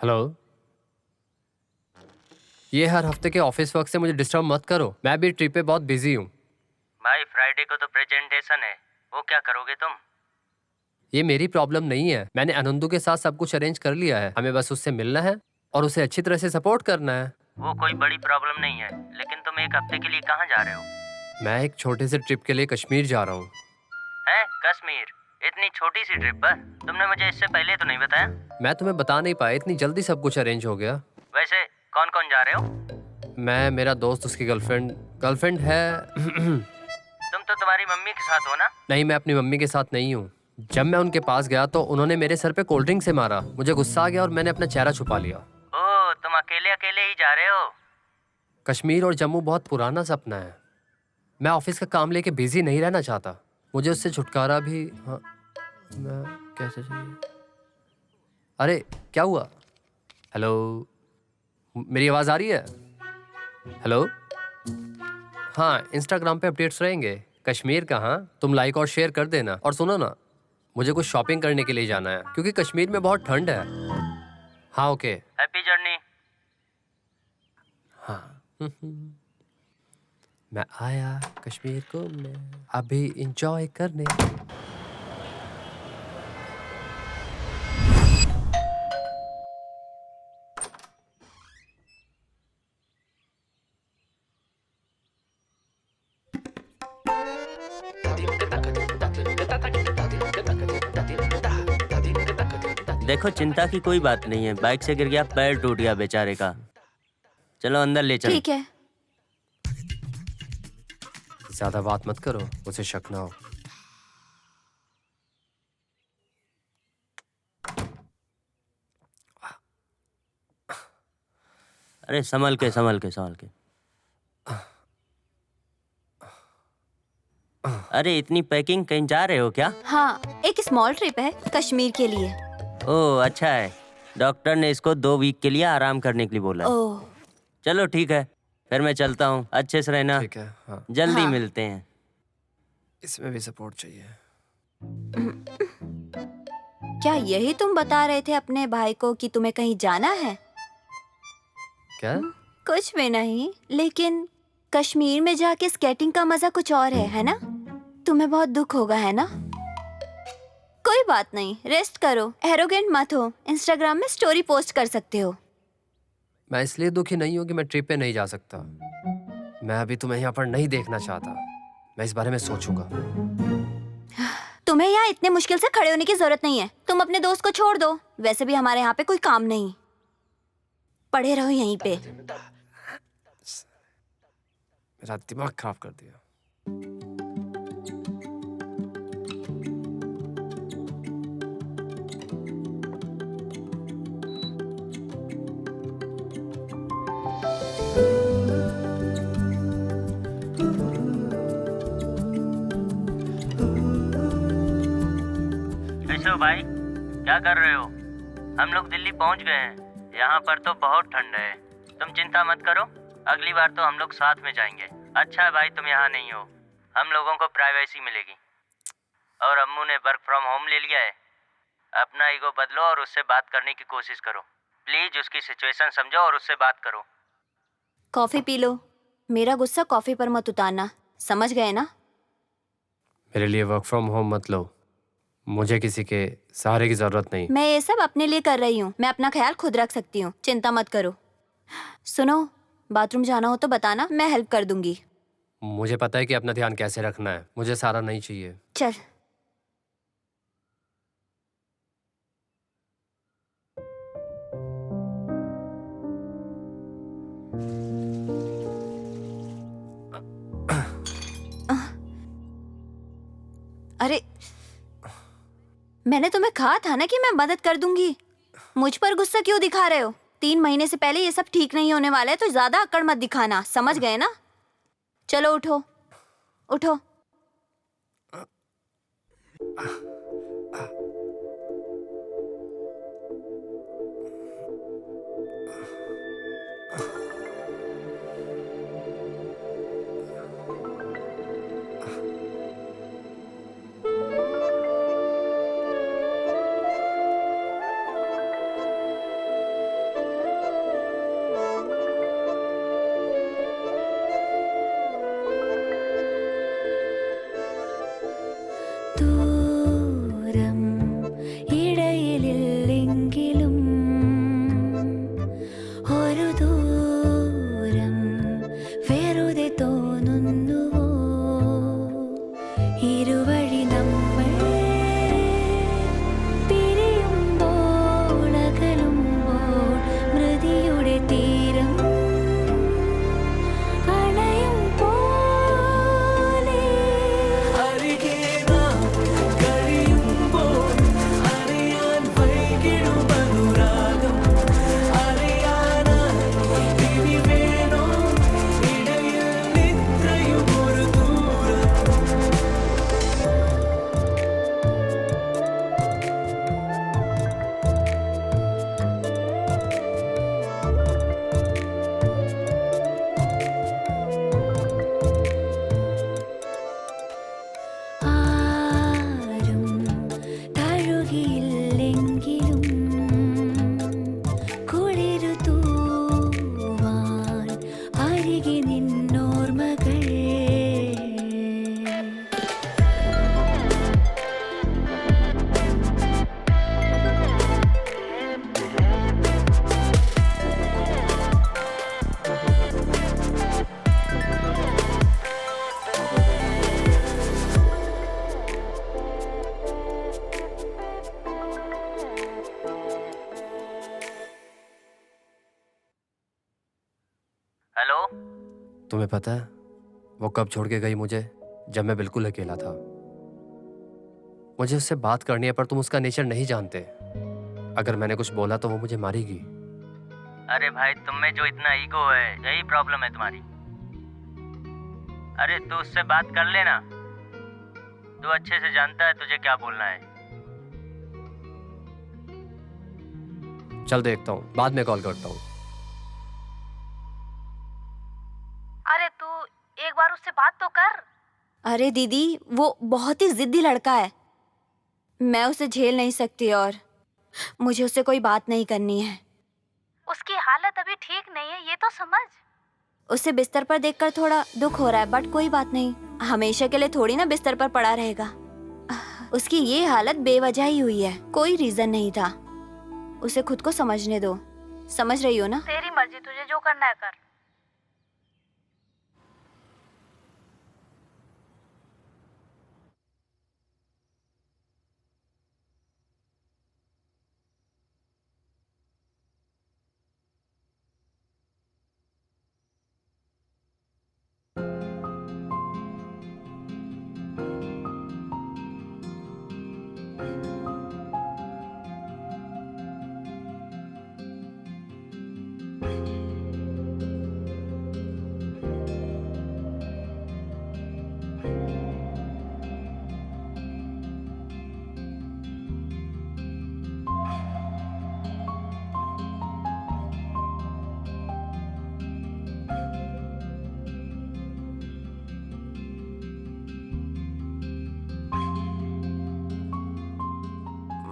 Hello. ये हर हफ्ते के ऑफिस वर्क से मुझे डिस्टर्ब मत करो। मैं भी ट्रिप पे बहुत बिजी हूँ। भाई फ्राइडे को तो प्रेजेंटेशन है, वो क्या करोगे तुम? ये मेरी प्रॉब्लम नहीं है। मैंने आनंदू के साथ सब कुछ अरेंज कर लिया है। हमें बस उससे मिलना है और उसे अच्छी तरह से सपोर्ट करना है। वो कोई बड़ी प्रॉब्लम नहीं है, लेकिन तुम एक हफ्ते के लिए कहाँ जा रहे हो? मैं एक छोटे से ट्रिप के लिए कश्मीर जा रहा हूँ। हैं, कश्मीर? इतनी छोटी सी ट्रिप पर? तुमने मुझे इससे पहले तो नहीं बताया। मैं तुम्हें बता नहीं पाया, इतनी जल्दी सब कुछ अरेंज हो गया। वैसे कौन कौन जा रहे हो? मैं, मेरा दोस्त, उसकी गर्लफ्रेंड गर्लफ्रेंड है। तुम तो तुम्हारी मम्मी के साथ हो ना? नहीं, मैं अपनी मम्मी के साथ नहीं हूँ। जब मैं उनके पास गया तो उन्होंने मेरे सर पे कोल्ड ड्रिंक से मारा। मुझे गुस्सा आ गया और मैंने अपना चेहरा छुपा लिया। ओह, तुम अकेले अकेले ही जा रहे हो? कश्मीर और जम्मू बहुत पुराना सपना है। मैं ऑफिस का काम लेके बिजी नहीं रहना चाहता। मुझे उससे छुटकारा भी। हाँ, मैं कैसे चाहिए? अरे, क्या हुआ? हेलो, मेरी आवाज़ आ रही है? हेलो। हाँ, इंस्टाग्राम पे अपडेट्स रहेंगे। कश्मीर का, हाँ, तुम लाइक और शेयर कर देना। और सुनो ना, मुझे कुछ शॉपिंग करने के लिए जाना है क्योंकि कश्मीर में बहुत ठंड है। हाँ, ओके। Happy journey. हाँ। मैं आया कश्मीर घूमने, अभी इंजॉय करने। देखो, चिंता की कोई बात नहीं है। बाइक से गिर गया, पैर टूट गया बेचारे का। चलो अंदर ले चलो। ठीक है। ज्यादा बात मत करो, उसे शक ना हो। अरे संभल के संभल के संभल के। अरे इतनी पैकिंग, कहीं जा रहे हो क्या? हाँ, एक स्मॉल ट्रिप है कश्मीर के लिए। ओह अच्छा है। डॉक्टर ने इसको 2 वीक के लिए आराम करने के लिए बोला है। ओह। चलो ठीक है, फिर मैं चलता हूँ। अच्छे से रहना। ठीक है, हाँ। जल्दी हाँ। मिलते हैं। इसमें भी सपोर्ट चाहिए। क्या यही तुम बता रहे थे अपने भाई को कि तुम्हें कहीं जाना है? क्या? कुछ भी नहीं, लेकिन कश्मीर में जाके स्केटिंग का मजा कुछ और है ना? तुम्हें बहुत दुख होगा, है ना? कोई बात नहीं, रेस्ट करो, एरोगेंट मत हो। इंस्टाग्राम में स्टोरी पोस्ट कर सकते हो। मैं इसलिए दुखी नहीं हूँ कि मैं ट्रिप पे नहीं जा सकता। मैं अभी तुम्हें यहाँ पर नहीं देखना चाहता। मैं इस बारे में सोचूंगा। तुम्हें यहाँ इतने मुश्किल से खड़े होने की जरूरत नहीं है। तुम अपने दोस्त को छोड़ दो। वैसे भी हमारे यहाँ पे कोई काम नहीं। पढ़े रहो यहीं पे। मेरा दिमाग खराब कर दिया। कैसे हो भाई? क्या कर रहे हो? हम लोग दिल्ली पहुंच गए हैं। यहाँ पर तो बहुत ठंड है। तुम चिंता मत करो, अगली बार तो हम लोग साथ में जाएंगे। अच्छा है भाई तुम यहाँ नहीं हो, हम लोगों को प्राइवेसी मिलेगी। और अम्मू ने वर्क फ्रॉम होम ले लिया है। अपना ईगो बदलो और उससे बात करने की कोशिश करो। प्लीज उसकी सिचुएशन समझो और उससे बात करो। Coffee P low. मेरा गुस्सा कॉफी पर मत उतारना, समझ गए ना? मेरे लिए वर्क फ्रॉम होम मत लो। मुझे किसी के सहारे की जरूरत नहीं। मैं ये सब अपने लिए कर रही हूँ। मैं अपना ख्याल खुद रख सकती हूँ, चिंता मत करो। सुनो, बाथरूम जाना हो तो बताना, मैं हेल्प कर दूंगी। मुझे पता है कि अपना ध्यान कैसे रखना है। मुझे सहारा नहीं चाहिए। चल। अरे, मैंने तुम्हें कहा था ना कि मैं मदद कर दूंगी। मुझ पर गुस्सा क्यों दिखा रहे हो? 3 महीने से पहले ये सब ठीक नहीं होने वाला है, तो ज्यादा अकड़ मत दिखाना, समझ गए ना? चलो उठो, उठो। तुम्हें पता है वो कब छोड़ के गई मुझे? जब मैं बिल्कुल अकेला था। मुझे उससे बात करनी है पर तुम उसका नेचर नहीं जानते। अगर मैंने कुछ बोला तो वो मुझे मारेगी। अरे भाई, तुम में जो इतना ईगो है, यही प्रॉब्लम है तुम्हारी। अरे तू उससे बात कर लेना, तू अच्छे से जानता है तुझे क्या बोलना है। चल देखता हूँ, बाद में कॉल करता हूँ। अरे तू एक बार उससे बात तो कर। अरे दीदी, वो बहुत ही जिद्दी लड़का है। मैं उसे झेल नहीं सकती और मुझे उससे कोई बात नहीं करनी है। उसकी हालत अभी ठीक नहीं है, ये तो समझ। उसे बिस्तर पर देखकर थोड़ा दुख हो रहा है, बट कोई बात नहीं। हमेशा के लिए थोड़ी ना बिस्तर पर पड़ा रहेगा। उसकी ये हालत बेवजह ही हुई है, कोई रीजन नहीं था। उसे खुद को समझने दो। समझ रही हो ना? तेरी मर्जी, तुझे जो करना है कर।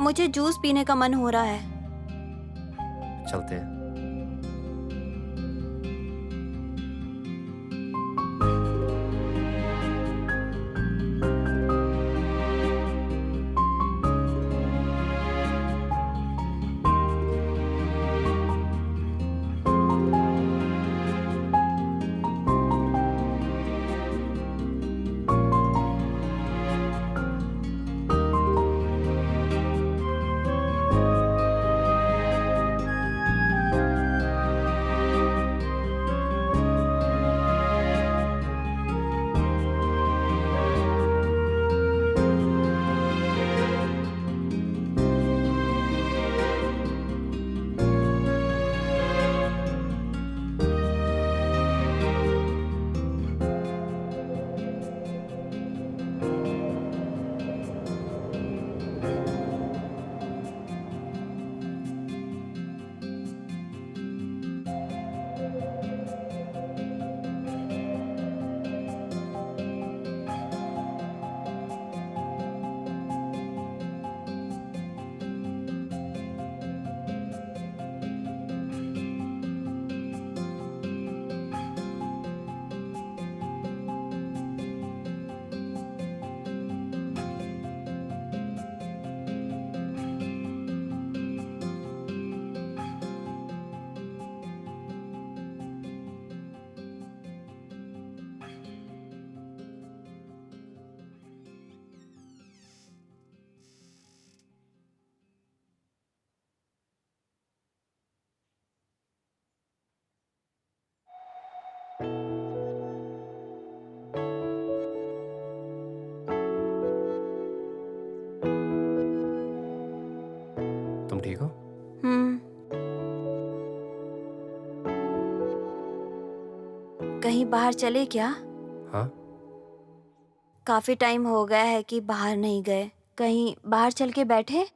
मुझे जूस पीने का मन हो रहा है। चलते हैं। तुम ठीक हो? कहीं बाहर चले क्या? हाँ। काफी टाइम हो गया है कि बाहर नहीं गए। कहीं बाहर चल के बैठे?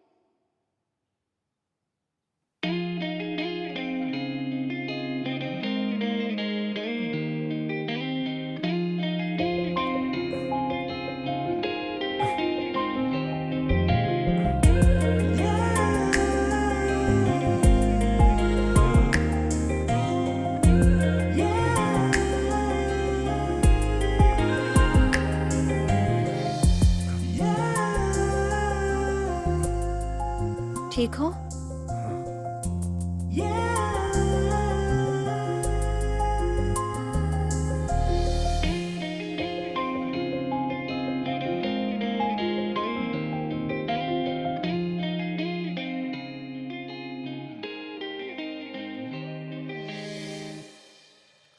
ठीक हो?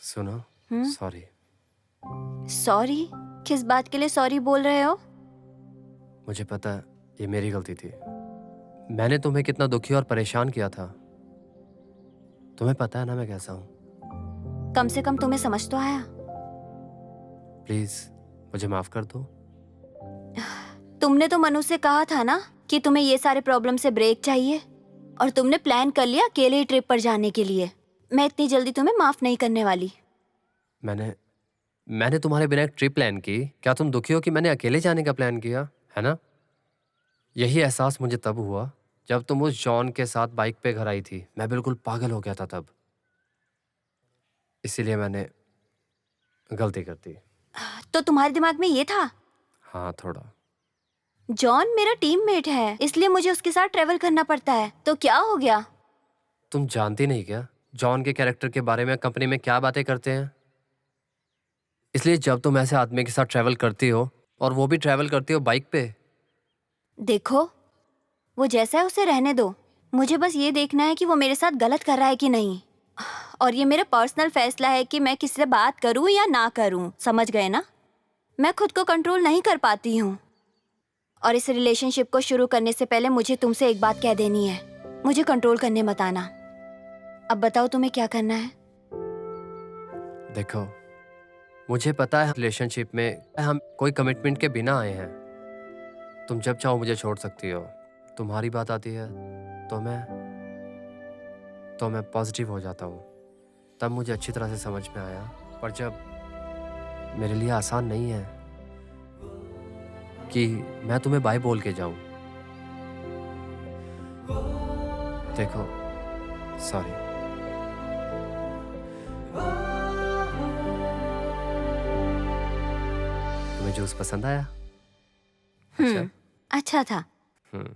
सुनो, सॉरी। सॉरी? किस बात के लिए सॉरी बोल रहे हो? मुझे पता है ये मेरी गलती थी। मैंने तुम्हें कितना दुखी और परेशान किया था। तुम्हें पता है ना मैं कैसा हूँ। कम से कम तुम्हें समझ तो आया। प्लीज मुझे माफ कर दो। तुमने तो मनु से कहा था ना कि तुम्हें ये सारे प्रॉब्लम से ब्रेक चाहिए, और तुमने प्लान कर लिया अकेले ही ट्रिप पर जाने के लिए। मैं इतनी जल्दी तुम्हें माफ नहीं करने वाली। मैंने तुम्हारे बिना एक ट्रिप प्लान की। क्या तुम दुखी हो कि मैंने अकेले जाने का प्लान किया है ना? यही एहसास मुझे तब हुआ जब तुम उस जॉन के साथ बाइक पे घर आई थी। मैं बिल्कुल पागल हो गया था तब। इसीलिए मैंने गलती कर दी। तो तुम्हारे दिमाग में ये था? हाँ, थोड़ा। जॉन मेरा टीममेट है, इसलिए मुझे उसके साथ ट्रेवल करना पड़ता है। तो क्या हो गया? तुम जानती नहीं क्या जॉन के कैरेक्टर के बारे में कंपनी में क्या बातें करते हैं? इसलिए जब तुम ऐसे आदमी के साथ ट्रैवल करती हो, और वो भी ट्रैवल करती हो बाइक पे। देखो, वो जैसा है उसे रहने दो। मुझे बस ये देखना है कि वो मेरे साथ गलत कर रहा है कि नहीं। और ये मेरा पर्सनल फैसला है कि मैं किससे बात करूं या ना करूं। समझ गए ना? मैं खुद को कंट्रोल नहीं कर पाती हूँ। और इस रिलेशनशिप को शुरू करने से पहले मुझे तुमसे एक बात कह देनी है। मुझे कंट्रोल करने मत आना। अब बताओ तुम्हें क्या करना है? देखो, मुझे पता है रिलेशनशिप में हम कोई कमिटमेंट के बिना आए हैं। तुम जब चाहो मुझे छोड़ सकती हो। तुम्हारी बात आती है तो मैं पॉजिटिव हो जाता हूँ। तब मुझे अच्छी तरह से समझ में आया, पर जब मेरे लिए आसान नहीं है कि मैं तुम्हें बाय बोल के जाऊं। देखो, सॉरी। तुम्हें जूस पसंद आया? अच्छा। अच्छा था। हम्म।